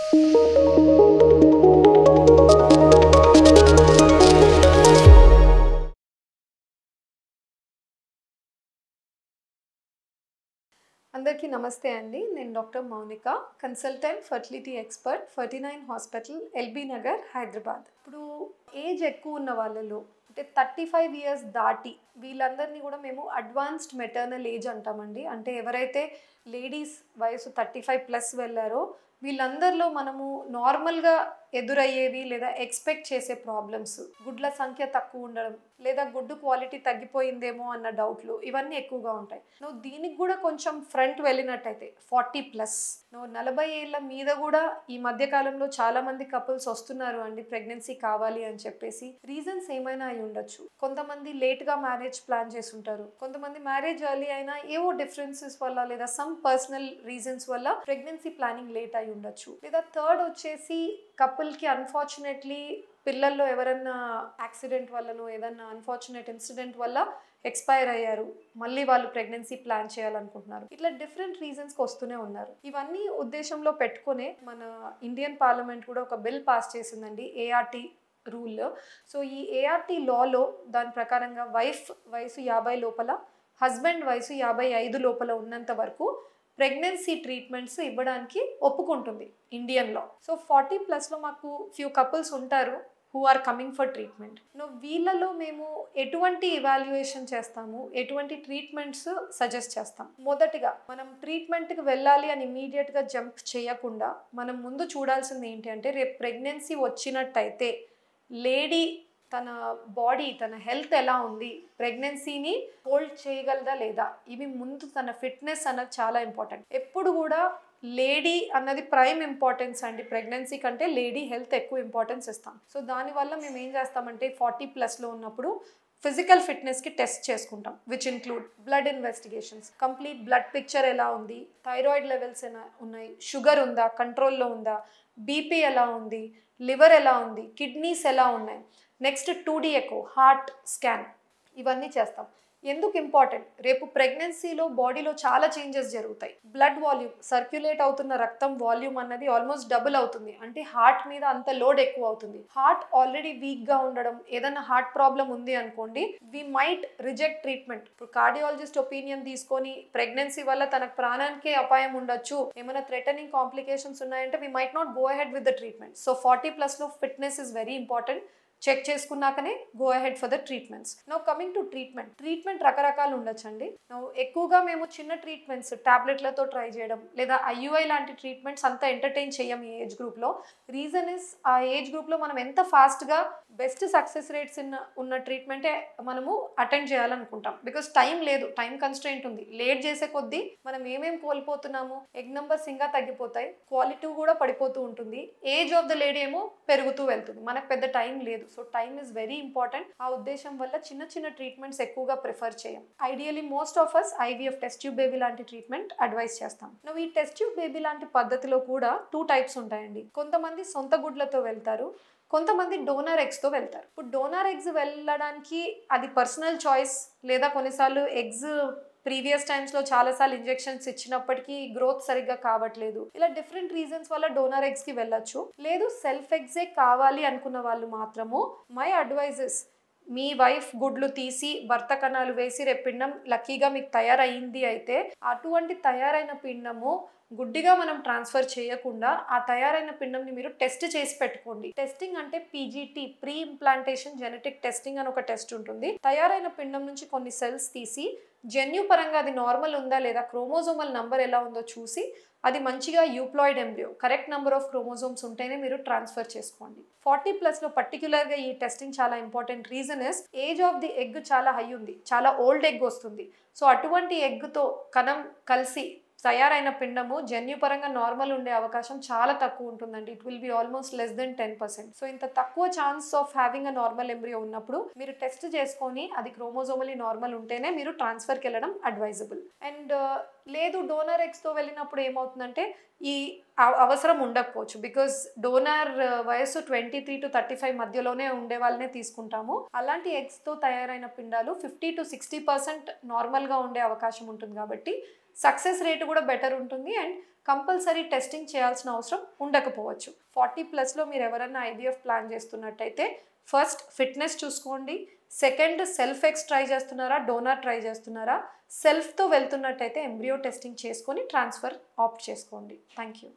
అందరికీ నమస్తే అండి. నేను doctor Mounika, consultant fertility expert, 49 hospital, LB Nagar, Hyderabad. ఇప్పుడు ఏజ్ ఎక్కువ ఉన్న వాళ్ళలో అంటే 35 ఇయర్స్ దాటి వీళ్ళందరినీ కూడా మేము అడ్వాన్స్డ్ మెటర్నల్ ఏజ్ అంటామండి. అంటే ఎవరైతే లేడీస్ వయసు 35+ వెళ్ళారో వీళ్ళందరిలో మనము నార్మల్గా ఎదురయ్యేవి లేదా ఎక్స్పెక్ట్ చేసే ప్రాబ్లమ్స్, గుడ్ల సంఖ్య తక్కువ ఉండడం లేదా గుడ్డు క్వాలిటీ తగ్గిపోయిందేమో అన్న డౌట్లు ఇవన్నీ ఎక్కువగా ఉంటాయి. నువ్వు దీనికి కూడా కొంచెం ఫ్రంట్ వెళ్ళినట్టయితే 40+, నువ్వు 40 ఏళ్ళ మీద కూడా ఈ మధ్య కాలంలో చాలా మంది కపుల్స్ వస్తున్నారు అండి ప్రెగ్నెన్సీ కావాలి అని చెప్పేసి. రీజన్స్ ఏమైనా అయి ఉండొచ్చు. కొంతమంది లేట్గా మ్యారేజ్ ప్లాన్ చేసి ఉంటారు, కొంతమంది మ్యారేజ్ ఎర్లీ అయినా ఏవో డిఫరెన్సెస్ వల్ల లేదా సమ్ పర్సనల్ రీజన్స్ వల్ల ప్రెగ్నెన్సీ ప్లానింగ్ లేట్ అయి ఉండొచ్చు. లేదా థర్డ్ వచ్చేసి కపుల్కి అన్ఫార్చునేట్లీ పిల్లల్లో ఎవరన్నా యాక్సిడెంట్ వల్లనో ఏదన్నా అన్ఫార్చునేట్ ఇన్సిడెంట్ వల్ల ఎక్స్పైర్ అయ్యారు, మళ్ళీ వాళ్ళు ప్రెగ్నెన్సీ ప్లాన్ చేయాలనుకుంటున్నారు. ఇట్లా డిఫరెంట్ రీజన్స్కి వస్తూనే ఉన్నారు. ఇవన్నీ ఉద్దేశంలో పెట్టుకునే మన ఇండియన్ పార్లమెంట్ కూడా ఒక బిల్ పాస్ చేసిందండి, ఏఆర్టీ రూల్. సో ఈ ఏఆర్టీ లాలో దాని ప్రకారంగా వైఫ్ వయసు 50 లోపల, హస్బెండ్ వయసు 55 లోపల ఉన్నంత వరకు ప్రెగ్నెన్సీ ట్రీట్మెంట్స్ ఇవ్వడానికి ఒప్పుకుంటుంది ఇండియన్ లా. సో 40+లో మాకు ఫ్యూ కపుల్స్ ఉంటారు who are coming for treatment. వీళ్ళలో మేము ఎటువంటి ఇవాల్యుయేషన్ చేస్తాము, ఎటువంటి ట్రీట్మెంట్స్ సజెస్ట్ చేస్తాం. మొదటిగా మనం ట్రీట్మెంట్కి వెళ్ళాలి అని ఇమీడియట్గా జంప్ చేయకుండా మనం ముందు చూడాల్సింది ఏంటి అంటే, రేపు ప్రెగ్నెన్సీ వచ్చినట్టయితే లేడీ తన బాడీ, తన హెల్త్ ఎలా ఉంది, ప్రెగ్నెన్సీని హోల్డ్ చేయగలదా లేదా, ఇవి ముందు తన ఫిట్నెస్ అన్నది చాలా ఇంపార్టెంట్. ఎప్పుడు కూడా లేడీ అన్నది ప్రైమ్ ఇంపార్టెన్స్ అండి. ప్రెగ్నెన్సీ కంటే లేడీ హెల్త్ ఎక్కువ ఇంపార్టెన్స్ ఇస్తాం. సో దానివల్ల మేము ఏం చేస్తామంటే 40+లో ఉన్నప్పుడు ఫిజికల్ ఫిట్నెస్కి టెస్ట్ చేసుకుంటాం, which include blood investigations, complete blood picture ఎలా ఉంది, థైరాయిడ్ లెవెల్స్ ఎలా ఉన్నాయి, షుగర్ ఉందా, కంట్రోల్లో ఉందా, బీపీ ఎలా ఉంది, లివర్ ఎలా ఉంది, కిడ్నీస్ ఎలా ఉన్నాయి, next 2D echo, heart scan, ఇవన్నీ చేస్తాం. ఎందుకు ఇంపార్టెంట్, రేపు ప్రెగ్నెన్సీలో బాడీలో చాలా చేంజెస్ జరుగుతాయి. బ్లడ్ వాల్యూమ్, సర్క్యులేట్ అవుతున్న రక్తం వాల్యూమ్ అన్నది ఆల్మోస్ట్ డబుల్ అవుతుంది. అంటే హార్ట్ మీద అంత లోడ్ ఎక్కువ అవుతుంది. హార్ట్ ఆల్రెడీ వీక్గా ఉండడం, ఏదైనా హార్ట్ ప్రాబ్లం ఉంది అనుకోండి, వి మైట్ రిజెక్ట్ ట్రీట్మెంట్. ఇప్పుడు కార్డియాలజిస్ట్ ఒపీనియన్ తీసుకొని ప్రెగ్నెన్సీ వల్ల తనకు ప్రాణానికే అపాయం ఉండొచ్చు, ఏమైనా థ్రెటనింగ్ కాంప్లికేషన్స్ ఉన్నాయంటే we might not go ahead with the treatment. So 40+లో fitness is very important. Check చేసుకున్నాకనే go ahead for the treatments. Now coming to treatment రకరకాలు ఉండొచ్చండి. నౌ ఎక్కువగా మేము చిన్న ట్రీట్మెంట్స్ టాబ్లెట్లతో ట్రై చేయడం లేదా ఐయుఐ లాంటి ట్రీట్మెంట్స్ అంతా ఎంటర్టైన్ చేయం ఈ ఏజ్ గ్రూప్లో. రీజన్ ఇస్ ఆ ఏజ్ గ్రూప్లో మనం ఎంత ఫాస్ట్గా బెస్ట్ సక్సెస్ రేట్స్ ఉన్న ట్రీట్మెంటే మనము అటెండ్ చేయాలనుకుంటాం. బికాస్ టైం లేదు, టైం కన్స్ట్రెయింట్ ఉంది. లేట్ చేసే కొద్దీ మనం ఏమేమి కోల్పోతున్నాము, ఎగ్ నెంబర్స్ ఇంకా తగ్గిపోతాయి, క్వాలిటీ కూడా పడిపోతూ ఉంటుంది, ఏజ్ ఆఫ్ ద లేడీ ఏమో పెరుగుతూ వెళ్తుంది, మనకు పెద్ద టైం లేదు. So time is very important. ఆ ఉద్దేశం వల్ల చిన్న చిన్న ట్రీట్మెంట్స్ ఎక్కువగా ప్రిఫర్ చేయం. Ideally most of us IVF, test tube baby లాంటి ట్రీట్మెంట్ అడ్వైస్ చేస్తాం. నువ్వు ఈ టెస్ట్ ట్యూబ్ బేబీ లాంటి పద్ధతిలో కూడా 2 టైప్స్ ఉంటాయండి. కొంతమంది సొంత గుడ్లతో వెళ్తారు, కొంతమంది డోనర్ ఎగ్స్తో వెళ్తారు. ఇప్పుడు డోనర్ ఎగ్స్ వెళ్ళడానికి అది పర్సనల్ చాయిస్, లేదా కొన్నిసార్లు ఎగ్స్ ప్రీవియస్ టైమ్స్లో చాలాసార్లు ఇంజెక్షన్స్ ఇచ్చినప్పటికీ గ్రోత్ సరిగ్గా కావట్లేదు, ఇలా డిఫరెంట్ రీజన్స్ వల్ల డోనర్ ఎగ్స్కి వెళ్ళొచ్చు. లేదు సెల్ఫ్ ఎగ్సే కావాలి అనుకున్న వాళ్ళు మాత్రము మై అడ్వైజెస్, మీ వైఫ్ గుడ్లు తీసి భర్త కణాలు వేసి రేపు పిండం లక్కీగా మీకు తయారైంది అయితే అటువంటి తయారైన పిండము గుడ్డిగా మనం ట్రాన్స్ఫర్ చేయకుండా ఆ తయారైన పిండంని మీరు టెస్ట్ చేసి పెట్టుకోండి. టెస్టింగ్ అంటే PGT, pre implantation genetic testing అని ఒక టెస్ట్ ఉంటుంది. తయారైన పిండం నుంచి కొన్ని సెల్స్ తీసి జన్యుపరంగా అది నార్మల్ ఉందా లేదా, క్రోమోజోమల్ నంబర్ ఎలా ఉందో చూసి అది మంచిగా euploid embryo, correct number of chromosomes ఉంటేనే మీరు ట్రాన్స్ఫర్ చేసుకోండి. 40+లో పర్టికులర్గా ఈ టెస్టింగ్ చాలా important. Reason is age of the egg చాలా హై ఉంది, చాలా ఓల్డ్ ఎగ్ వస్తుంది. సో అటువంటి ఎగ్తో కణం కలిసి తయారైన పిండము జన్యుపరంగా నార్మల్ ఉండే అవకాశం చాలా తక్కువ ఉంటుందండి. It will be almost less than 10%. So ఇంత తక్కువ chance of having a normal embryo ఉన్నప్పుడు మీరు టెస్ట్ చేసుకొని అది క్రోమోజోమలీ నార్మల్ ఉంటేనే మీరు ట్రాన్స్ఫర్కి వెళ్ళడం అడ్వైజబుల్. అండ్ లేదు డోనర్ ఎగ్స్తో వెళ్ళినప్పుడు ఏమవుతుందంటే ఈ అవసరం ఉండకపోవచ్చు. బికాస్ డోనర్ వయసు 23 to 35 మధ్యలోనే ఉండే వాళ్ళనే తీసుకుంటాము. అలాంటి ఎగ్స్తో తయారైన పిండాలు 50 to 60% నార్మల్గా ఉండే అవకాశం ఉంటుంది కాబట్టి సక్సెస్ రేటు కూడా బెటర్ ఉంటుంది అండ్ కంపల్సరీ టెస్టింగ్ చేయాల్సిన అవసరం ఉండకపోవచ్చు. 40+లో మీరు ఎవరైనా ఐవీఎఫ్ ప్లాన్ చేస్తున్నట్టయితే ఫస్ట్ ఫిట్నెస్ చూసుకోండి. సెకండ్ సెల్ఫ్ ఎక్స్ ట్రై చేస్తున్నారా, డోనర్ ట్రై చేస్తున్నారా. సెల్ఫ్తో వెళ్తున్నట్టయితే ఎంబ్రియో టెస్టింగ్ చేసుకొని ట్రాన్స్ఫర్ ఆప్ట్ చేసుకోండి. Thank you.